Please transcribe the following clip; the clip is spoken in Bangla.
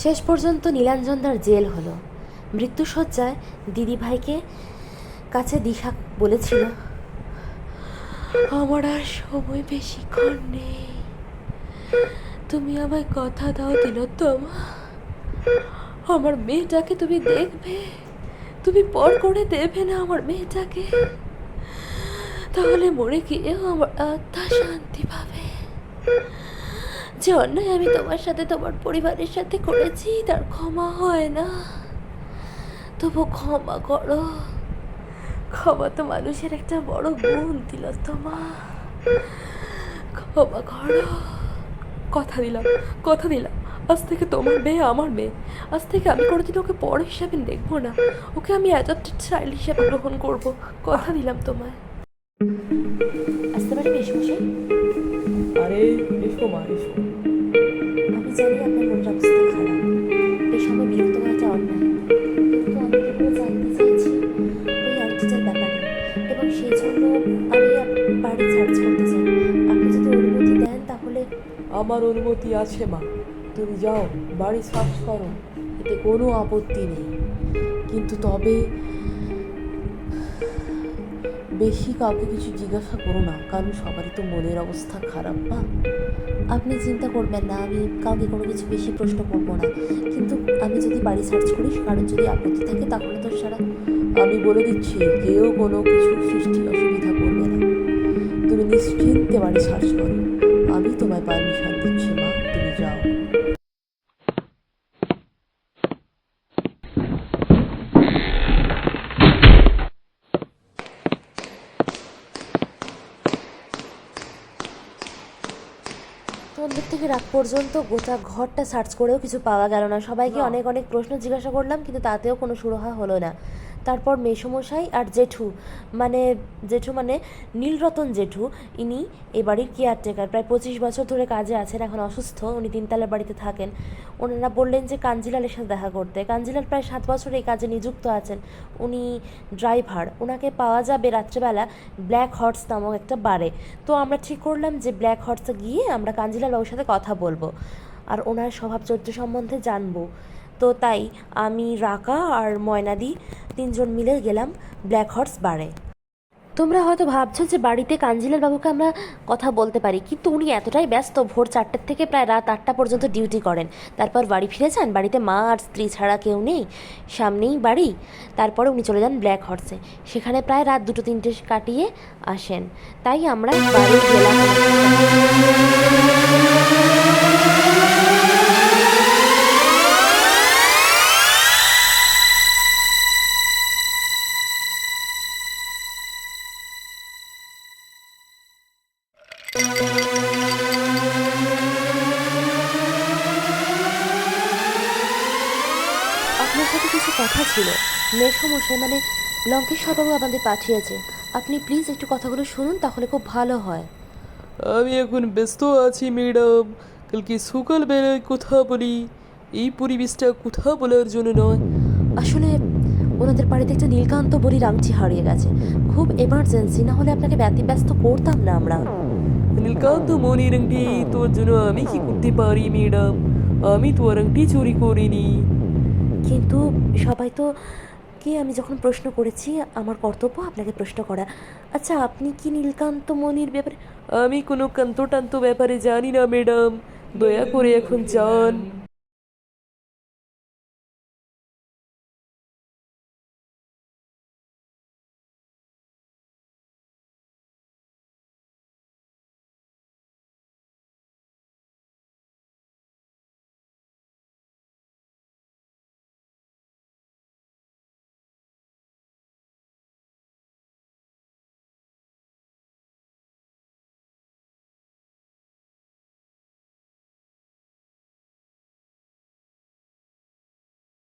শেষ পর্যন্ত নীলাঞ্জনদার জেল হলো। মৃত্যুশয্যায় দিদিভাইকে কাছে দিশা বলেছিল, আমার আর সময় বেশিক্ষণ নেই, তুমি আমায় কথা দাও তিলোত্তমা, আমার মেয়েটাকে তুমি দেখবে, তুমি পর করে দেবে না আমার মেয়েটাকে, তাহলে মরে গিয়েও আমার আত্মা শান্তি পাবে। যে অন্যায় আমি তোমার সাথে তোমার পরিবারের সাথে করেছি তার ক্ষমা হয় না, তবু ক্ষমা করো। ক্ষমা তো মানুষের একটা বড় গুণ তিলোত্তমা, ক্ষমা করো। কথা দিলাম, কথা দিলাম, আজ থেকে তোমার মেয়ে আমার মেয়ে। আজ থেকে আমি কোনোদিন ওকে পর হিসাবে দেখবো না, ওকে আমি অ্যাডপ্টেড চাইল্ড হিসাবে গ্রহণ করব। কথা দিলাম তোমায়। আসতে পারি মেশমশাই? আরে এসো মা, এসো। আমি জানি আপনার মনের অবস্থা খারাপ, এই সময় বিরক্ত করাটা অন্যায়, কিন্তু আমি কেবল জানতে চাইছি ওই আংটিটার ব্যাপারে, এবং সেই জন্য আমি বাড়ি সার্চ করতে চাই। আপনি যদি অনুমতি দেন তাহলে। আমার অনুমতি আছে মা, তুমি যাও বাড়ি সার্চ করো, এতে কোনো আপত্তি নেই। কিন্তু তবে বেশি কাউকে কিছু জিজ্ঞাসা করো না, কারণ সবারই তো মনের অবস্থা খারাপ না। আপনি চিন্তা করবেন না, আমি কাউকে কোনো কিছু বেশি প্রশ্ন করবো না, কিন্তু আমি যদি বাড়ি সার্চ করি কারণ যদি আপত্তি থাকে তাহলে তো সারা। আমি বলে দিচ্ছি, কেউ কোনো কিছু সৃষ্টি অসুবিধা করবে না, তুমি নিশ্চিন্তে বাড়ি সার্চ করো। আমি তোমায় পারমিশন দিচ্ছি মা, তুমি যাও। সন্ধ্যের থেকে রাত পর্যন্ত গোটা ঘরটা সার্চ করেও কিছু পাওয়া গেল না। সবাইকে অনেক অনেক প্রশ্ন জিজ্ঞাসা করলাম, কিন্তু তাতেও কোনো সুরাহা হলো না। তারপর মেসমশাই আর জেঠু মানে নীলরতন জেঠু, ইনি এ বাড়ির কেয়ারটেকার, প্রায় 25 বছর ধরে কাজে আছেন, এখন অসুস্থ, উনি 3 তলার বাড়িতে থাকেন। ওনারা বললেন যে কাঞ্জিলালের সাথে দেখা করতে। কাঞ্জিলাল প্রায় 7 বছর এই কাজে নিযুক্ত আছেন, উনি ড্রাইভার। ওনাকে পাওয়া যাবে রাত্রেবেলা ব্ল্যাক হর্স নামক একটা বারে। তো আমরা ঠিক করলাম যে ব্ল্যাক হর্সে গিয়ে আমরা কাঞ্জিলাল বাবুর সাথে কথা বলবো আর ওনার স্বভাব চরিত্র সম্বন্ধে জানবো। তো তাই আমি, রাকা আর ময়নাদি 3জন মিলে গেলাম ব্ল্যাক হর্স বারে। তোমরা হয়তো ভাবছো যে বাড়িতে কাঞ্জিলাল বাবুকে আমরা কথা বলতে পারি, কিন্তু উনি এতটাই ব্যস্ত, ভোর 4টের থেকে প্রায় রাত 8টা পর্যন্ত ডিউটি করেন, তারপর বাড়ি ফিরে যান। বাড়িতে মা আর স্ত্রী ছাড়া কেউ নেই, সামনেই বাড়ি। তারপরে উনি চলে যান ব্ল্যাক হর্সে, সেখানে প্রায় রাত 2-3টে কাটিয়ে আসেন। তাই আমরা বাড়ি গেলাম। আপনার সাথে কিছু কথা ছিল। মেসমশাই মানে লঙ্কেশ্বরবাবু আমাদের পাঠিয়েছে, আপনি প্লিজ একটু কথাগুলো শুনুন, তাহলে খুব ভালো হয়। আমি এখন ব্যস্ত আছি ম্যাডাম, কালকে সকালবেলায় কথা বলি, এই পরিবেশটা কথা বলার জন্য নয়। আসলে ওনাদের বাড়িতে একটা নীলকান্ত বলির আংটি হারিয়ে গেছে, খুব এমার্জেন্সি, না হলে আপনাকে ব্যতিব্যস্ত করতাম না আমরা। নীলকান্ত মনির আংটি তোর জন্য আমি কি করতে পারি ম্যাডাম? আমি তো আর আংটি চুরি করিনি। কিন্তু সবাই তো আমি যখন প্রশ্ন করেছি, আমার কর্তব্য আপনাকে প্রশ্ন করা। আচ্ছা, আপনি কি নীলকান্ত মনির ব্যাপারে? আমি কোনো কান্ত টান্ত ব্যাপারে জানি না ম্যাডাম, দয়া করে এখন যান।